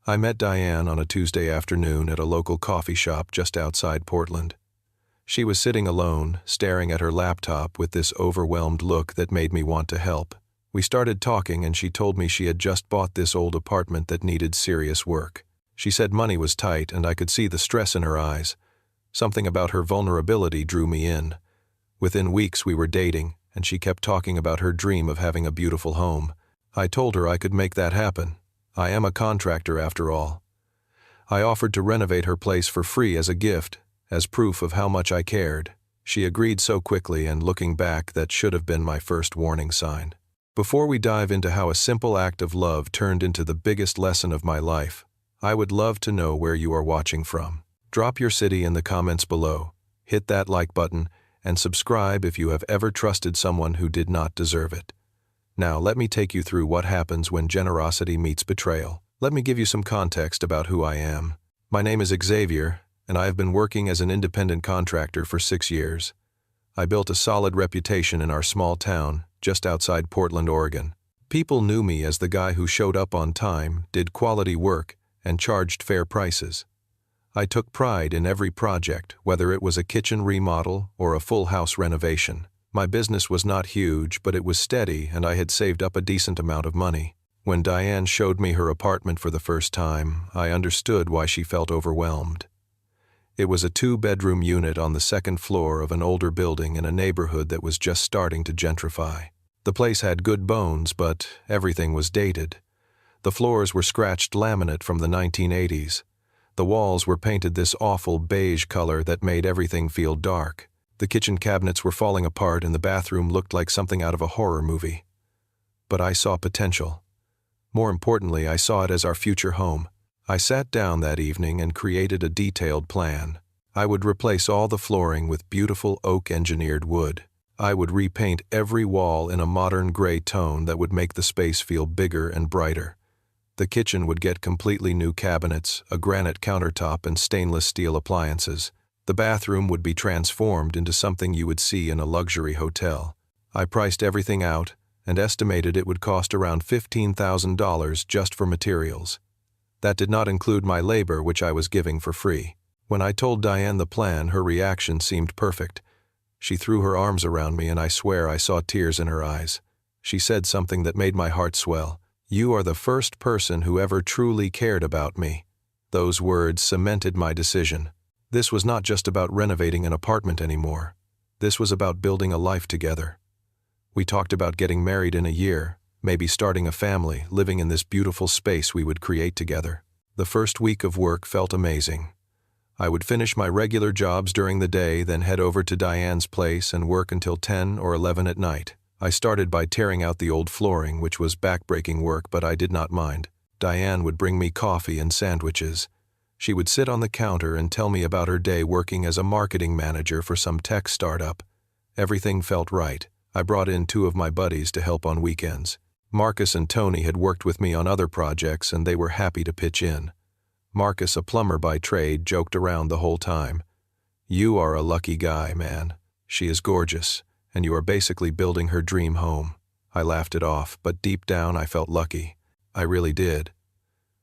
I met Diane on a Tuesday afternoon at a local coffee shop just outside Portland. She was sitting alone, staring at her laptop with this overwhelmed look that made me want to help. We started talking and she told me she had just bought this old apartment that needed serious work. She said money was tight and I could see the stress in her eyes. Something about her vulnerability drew me in. Within weeks we were dating, and she kept talking about her dream of having a beautiful home. I told her I could make that happen. I am a contractor after all. I offered to renovate her place for free as a gift, as proof of how much I cared. She agreed so quickly, and looking back, that should have been my first warning sign. Before we dive into how a simple act of love turned into the biggest lesson of my life, I would love to know where you are watching from. Drop your city in the comments below, hit that like button, and subscribe if you have ever trusted someone who did not deserve it. Now, let me take you through what happens when generosity meets betrayal. Let me give you some context about who I am. My name is Xavier, and I have been working as an independent contractor for 6 years. I built a solid reputation in our small town, just outside Portland, Oregon. People knew me as the guy who showed up on time, did quality work, and charged fair prices. I took pride in every project, whether it was a kitchen remodel or a full house renovation. My business was not huge, but it was steady, and I had saved up a decent amount of money. When Diane showed me her apartment for the first time, I understood why she felt overwhelmed. It was a 2-bedroom unit on the second floor of an older building in a neighborhood that was just starting to gentrify. The place had good bones, but everything was dated. The floors were scratched laminate from the 1980s. The walls were painted this awful beige color that made everything feel dark. The kitchen cabinets were falling apart and the bathroom looked like something out of a horror movie. But I saw potential. More importantly, I saw it as our future home. I sat down that evening and created a detailed plan. I would replace all the flooring with beautiful oak-engineered wood. I would repaint every wall in a modern gray tone that would make the space feel bigger and brighter. The kitchen would get completely new cabinets, a granite countertop, and stainless steel appliances. The bathroom would be transformed into something you would see in a luxury hotel. I priced everything out and estimated it would cost around $15,000 just for materials. That did not include my labor, which I was giving for free. When I told Diane the plan, her reaction seemed perfect. She threw her arms around me, and I swear I saw tears in her eyes. She said something that made my heart swell. "You are the first person who ever truly cared about me." Those words cemented my decision. This was not just about renovating an apartment anymore. This was about building a life together. We talked about getting married in a year, maybe starting a family, living in this beautiful space we would create together. The first week of work felt amazing. I would finish my regular jobs during the day, then head over to Diane's place and work until 10 or 11 at night. I started by tearing out the old flooring, which was backbreaking work, but I did not mind. Diane would bring me coffee and sandwiches. She would sit on the counter and tell me about her day working as a marketing manager for some tech startup. Everything felt right. I brought in 2 of my buddies to help on weekends. Marcus and Tony had worked with me on other projects, and they were happy to pitch in. Marcus, a plumber by trade, joked around the whole time. "You are a lucky guy, man. She is gorgeous, and you are basically building her dream home." I laughed it off, but deep down I felt lucky. I really did.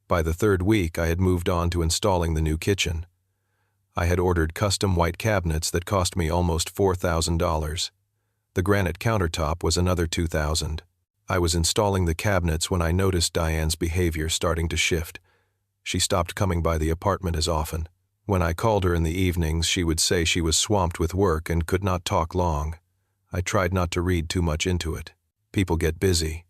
By the 3rd week, I had moved on to installing the new kitchen. I had ordered custom white cabinets that cost me almost $4,000. The granite countertop was another $2,000. I was installing the cabinets when I noticed Diane's behavior starting to shift. She stopped coming by the apartment as often. When I called her in the evenings, she would say she was swamped with work and could not talk long. I tried not to read too much into it. People get busy.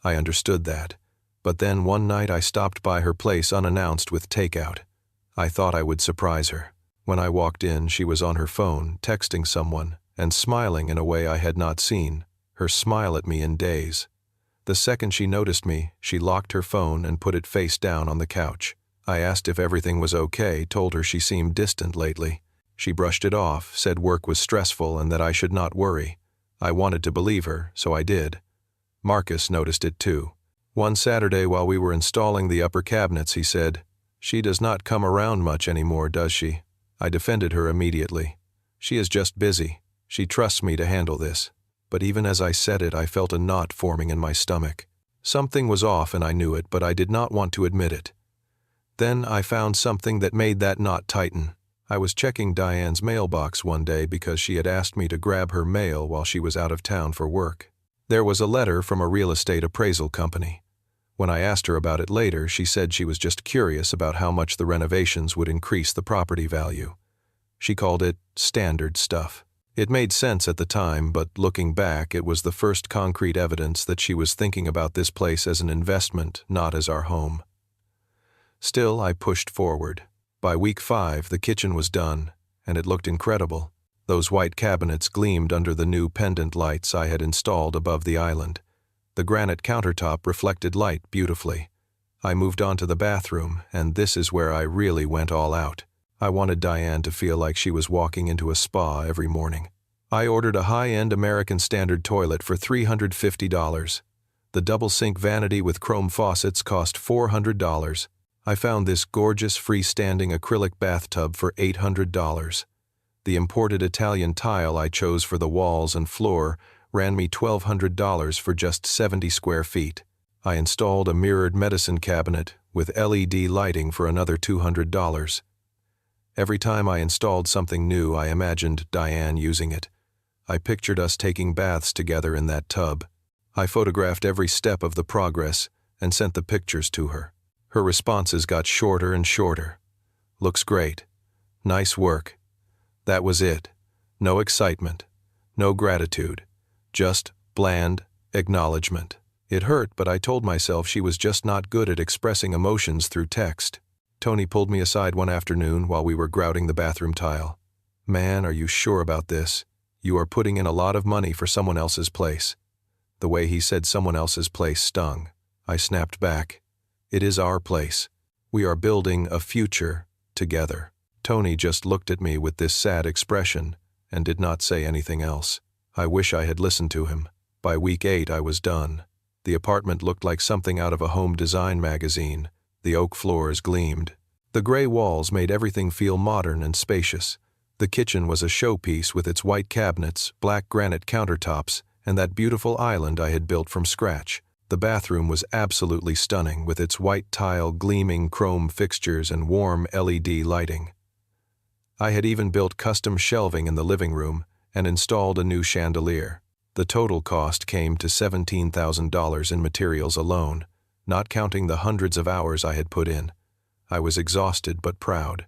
I understood that. But then one night I stopped by her place unannounced with takeout. I thought I would surprise her. When I walked in, she was on her phone, texting someone, and smiling in a way I had not seen, her smile at me in days. The second she noticed me, she locked her phone and put it face down on the couch. I asked if everything was okay, told her she seemed distant lately. She brushed it off, said work was stressful and that I should not worry. I wanted to believe her, so I did. Marcus noticed it too. One Saturday while we were installing the upper cabinets, he said, "She does not come around much anymore, does she?" I defended her immediately. "She is just busy. She trusts me to handle this." But even as I said it, I felt a knot forming in my stomach. Something was off and I knew it, but I did not want to admit it. Then I found something that made that knot tighten. I was checking Diane's mailbox one day because she had asked me to grab her mail while she was out of town for work. There was a letter from a real estate appraisal company. When I asked her about it later, she said she was just curious about how much the renovations would increase the property value. She called it standard stuff. It made sense at the time, but looking back, it was the first concrete evidence that she was thinking about this place as an investment, not as our home. Still, I pushed forward. By week 5, the kitchen was done, and it looked incredible. Those white cabinets gleamed under the new pendant lights I had installed above the island. The granite countertop reflected light beautifully. I moved on to the bathroom, and this is where I really went all out. I wanted Diane to feel like she was walking into a spa every morning. I ordered a high-end American Standard toilet for $350. The double-sink vanity with chrome faucets cost $400. I found this gorgeous freestanding acrylic bathtub for $800. The imported Italian tile I chose for the walls and floor ran me $1,200 for just 70 square feet. I installed a mirrored medicine cabinet with LED lighting for another $200. Every time I installed something new, I imagined Diane using it. I pictured us taking baths together in that tub. I photographed every step of the progress and sent the pictures to her. Her responses got shorter and shorter. Looks great. Nice work. That was it. No excitement. No gratitude. Just bland acknowledgement. It hurt, but I told myself she was just not good at expressing emotions through text. Tony pulled me aside one afternoon while we were grouting the bathroom tile. "Man, are you sure about this? You are putting in a lot of money for someone else's place." The way he said someone else's place stung. I snapped back. It is our place. We are building a future together. Tony just looked at me with this sad expression and did not say anything else. I wish I had listened to him. By week 8, I was done. The apartment looked like something out of a home design magazine. The oak floors gleamed. The gray walls made everything feel modern and spacious. The kitchen was a showpiece with its white cabinets, black granite countertops, and that beautiful island I had built from scratch. The bathroom was absolutely stunning, with its white tile, gleaming chrome fixtures, and warm LED lighting. I had even built custom shelving in the living room and installed a new chandelier. The total cost came to $17,000 in materials alone, not counting the hundreds of hours I had put in. I was exhausted but proud.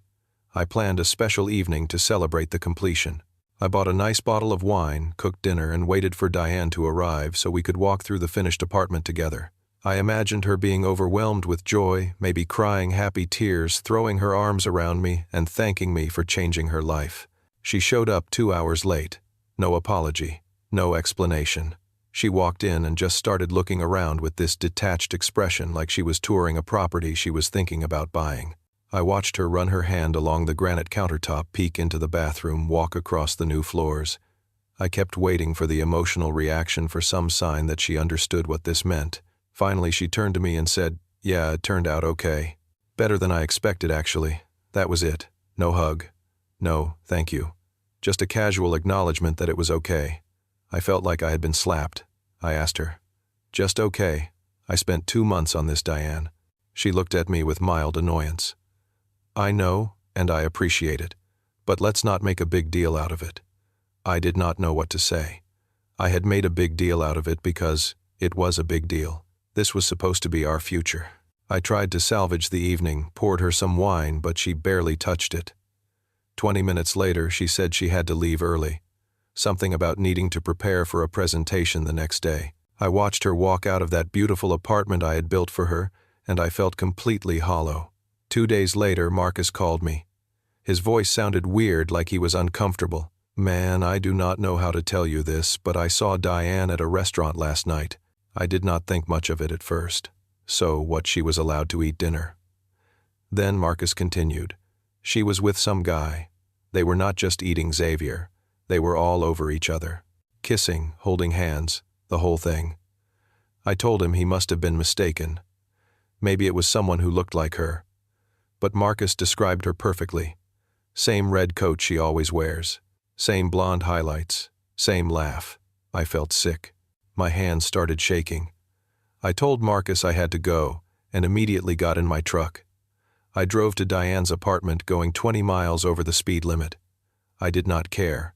I planned a special evening to celebrate the completion. I bought a nice bottle of wine, cooked dinner, and waited for Diane to arrive so we could walk through the finished apartment together. I imagined her being overwhelmed with joy, maybe crying happy tears, throwing her arms around me, and thanking me for changing her life. She showed up 2 hours late. No apology, no explanation. She walked in and just started looking around with this detached expression like she was touring a property she was thinking about buying. I watched her run her hand along the granite countertop, peek into the bathroom, walk across the new floors. I kept waiting for the emotional reaction, for some sign that she understood what this meant. Finally, she turned to me and said, "Yeah, it turned out okay. Better than I expected, actually. That was it. No hug. No, thank you. Just a casual acknowledgement that it was okay." I felt like I had been slapped. I asked her, "Just okay. I spent 2 months on this, Diane." She looked at me with mild annoyance. "I know, and I appreciate it, but let's not make a big deal out of it." I did not know what to say. I had made a big deal out of it because it was a big deal. This was supposed to be our future. I tried to salvage the evening, poured her some wine, but she barely touched it. 20 minutes later, she said she had to leave early. Something about needing to prepare for a presentation the next day. I watched her walk out of that beautiful apartment I had built for her, and I felt completely hollow. 2 days later, Marcus called me. His voice sounded weird, like he was uncomfortable. "Man, I do not know how to tell you this, but I saw Diane at a restaurant last night. I did not think much of it at first. So, what, she was allowed to eat dinner?" Then Marcus continued. "She was with some guy. They were not just eating Xavier. They were all over each other. Kissing, holding hands, the whole thing." I told him he must have been mistaken. Maybe it was someone who looked like her. But Marcus described her perfectly. Same red coat she always wears. Same blonde highlights. Same laugh. I felt sick. My hands started shaking. I told Marcus I had to go, and immediately got in my truck. I drove to Diane's apartment going 20 miles over the speed limit. I did not care.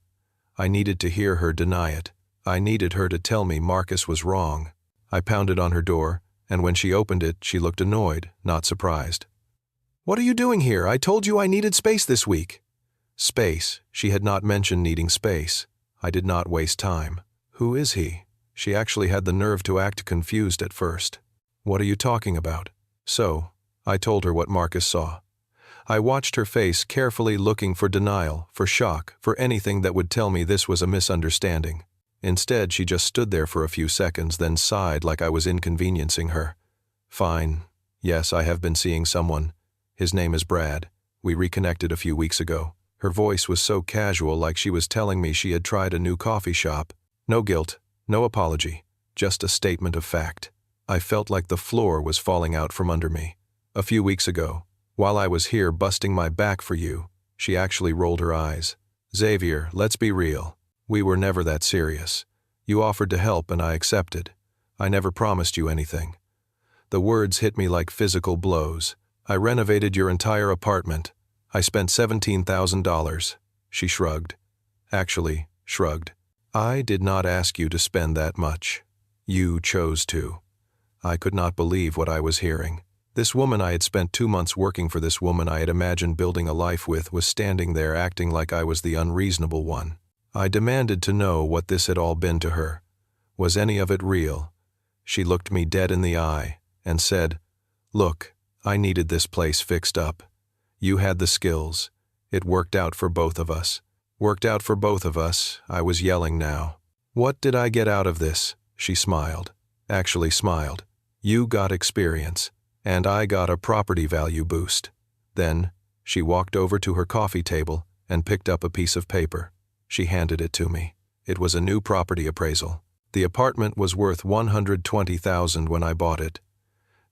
I needed to hear her deny it. I needed her to tell me Marcus was wrong. I pounded on her door, and when she opened it, she looked annoyed, not surprised. "What are you doing here? I told you I needed space this week." Space. She had not mentioned needing space. I did not waste time. "Who is he?" She actually had the nerve to act confused at first. "What are you talking about?" So, I told her what Marcus saw. I watched her face carefully, looking for denial, for shock, for anything that would tell me this was a misunderstanding. Instead, she just stood there for a few seconds, then sighed like I was inconveniencing her. "Fine. Yes, I have been seeing someone. His name is Brad. We reconnected a few weeks ago." Her voice was so casual, like she was telling me she had tried a new coffee shop. No guilt, no apology, just a statement of fact. I felt like the floor was falling out from under me. "A few weeks ago, while I was here busting my back for you," she actually rolled her eyes. "Xavier, let's be real. We were never that serious. You offered to help and I accepted. I never promised you anything." The words hit me like physical blows. "I renovated your entire apartment. I spent $17,000. She shrugged. Actually, shrugged. "I did not ask you to spend that much. You chose to." I could not believe what I was hearing. This woman I had spent 2 months working for, this woman I had imagined building a life with, was standing there acting like I was the unreasonable one. I demanded to know what this had all been to her. Was any of it real? She looked me dead in the eye and said, "Look, I needed this place fixed up. You had the skills. It worked out for both of us." Worked out for both of us, I was yelling now. "What did I get out of this?" She smiled. Actually smiled. "You got experience, and I got a property value boost." Then, she walked over to her coffee table and picked up a piece of paper. She handed it to me. It was a new property appraisal. The apartment was worth $120,000 when I bought it.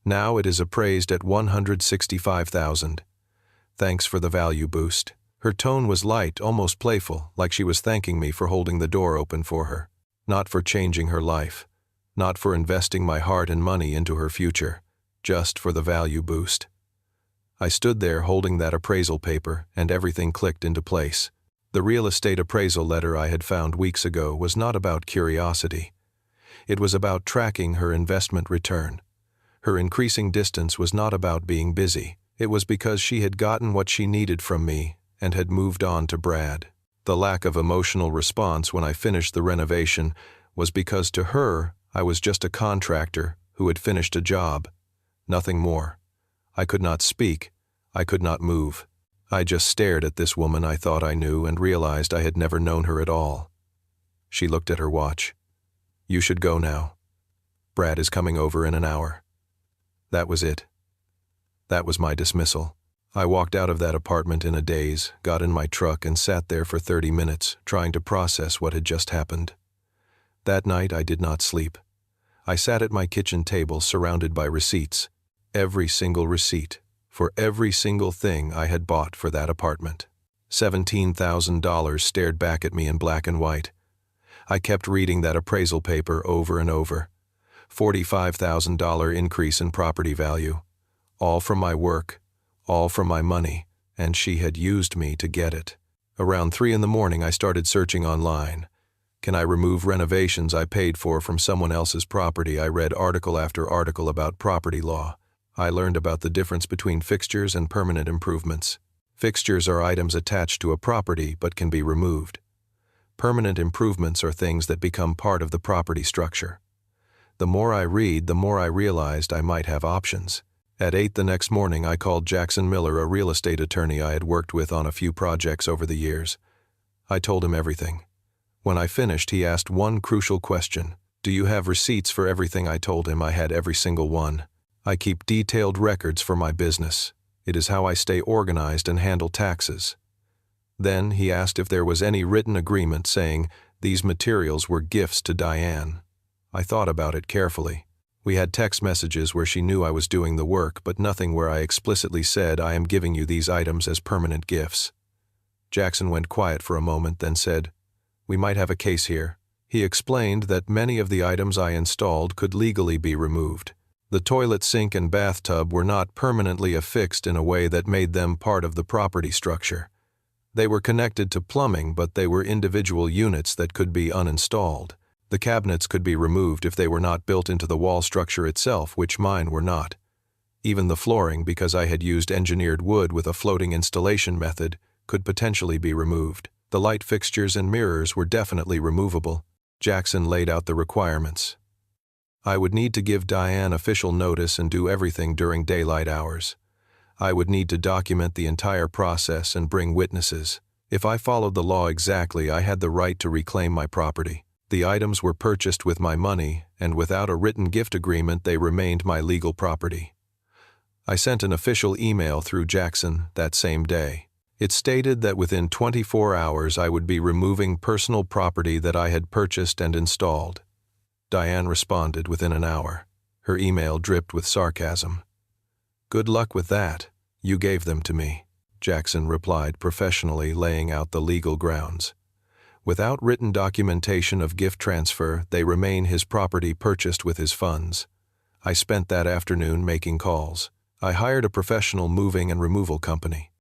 Now it is appraised at $165,000. Thanks for the value boost. Her tone was light, almost playful, like she was thanking me for holding the door open for her. Not for changing her life. Not for investing my heart and money into her future. Just for the value boost. I stood there holding that appraisal paper, and everything clicked into place. The real estate appraisal letter I had found weeks ago was not about curiosity. It was about tracking her investment return. Her increasing distance was not about being busy. It was because she had gotten what she needed from me and had moved on to Brad. The lack of emotional response when I finished the renovation was because to her I was just a contractor who had finished a job. Nothing more. I could not speak. I could not move. I just stared at this woman I thought I knew and realized I had never known her at all. She looked at her watch. "You should go now. Brad is coming over in an hour." That was it. That was my dismissal. I walked out of that apartment in a daze, got in my truck, and sat there for 30 minutes, trying to process what had just happened. That night I did not sleep. I sat at my kitchen table surrounded by receipts. Every single receipt, for every single thing I had bought for that apartment. $17,000 stared back at me in black and white. I kept reading that appraisal paper over and over. $45,000 increase in property value. All from my work, all from my money, and she had used me to get it. Around 3 in the morning I started searching online. Can I remove renovations I paid for from someone else's property? I read article after article about property law. I learned about the difference between fixtures and permanent improvements. Fixtures are items attached to a property but can be removed. Permanent improvements are things that become part of the property structure. The more I read, the more I realized I might have options. At 8 the next morning, I called Jackson Miller, a real estate attorney I had worked with on a few projects over the years. I told him everything. When I finished, he asked one crucial question. "Do you have receipts for everything?" I told him I had every single one. "I keep detailed records for my business. It is how I stay organized and handle taxes." Then he asked if there was any written agreement saying these materials were gifts to Diane. I thought about it carefully. We had text messages where she knew I was doing the work, but nothing where I explicitly said, "I am giving you these items as permanent gifts." Jackson went quiet for a moment, then said, "We might have a case here." He explained that many of the items I installed could legally be removed. The toilet sink and bathtub were not permanently affixed in a way that made them part of the property structure. They were connected to plumbing, but they were individual units that could be uninstalled. The cabinets could be removed if they were not built into the wall structure itself, which mine were not. Even the flooring, because I had used engineered wood with a floating installation method, could potentially be removed. The light fixtures and mirrors were definitely removable. Jackson laid out the requirements. I would need to give Diane official notice and do everything during daylight hours. I would need to document the entire process and bring witnesses. If I followed the law exactly, I had the right to reclaim my property. The items were purchased with my money, and without a written gift agreement, they remained my legal property. I sent an official email through Jackson that same day. It stated that within 24 hours I would be removing personal property that I had purchased and installed. Diane responded within an hour. Her email dripped with sarcasm. "Good luck with that. You gave them to me," Jackson replied professionally, laying out the legal grounds. Without written documentation of gift transfer, they remain his property purchased with his funds. I spent that afternoon making calls. I hired a professional moving and removal company.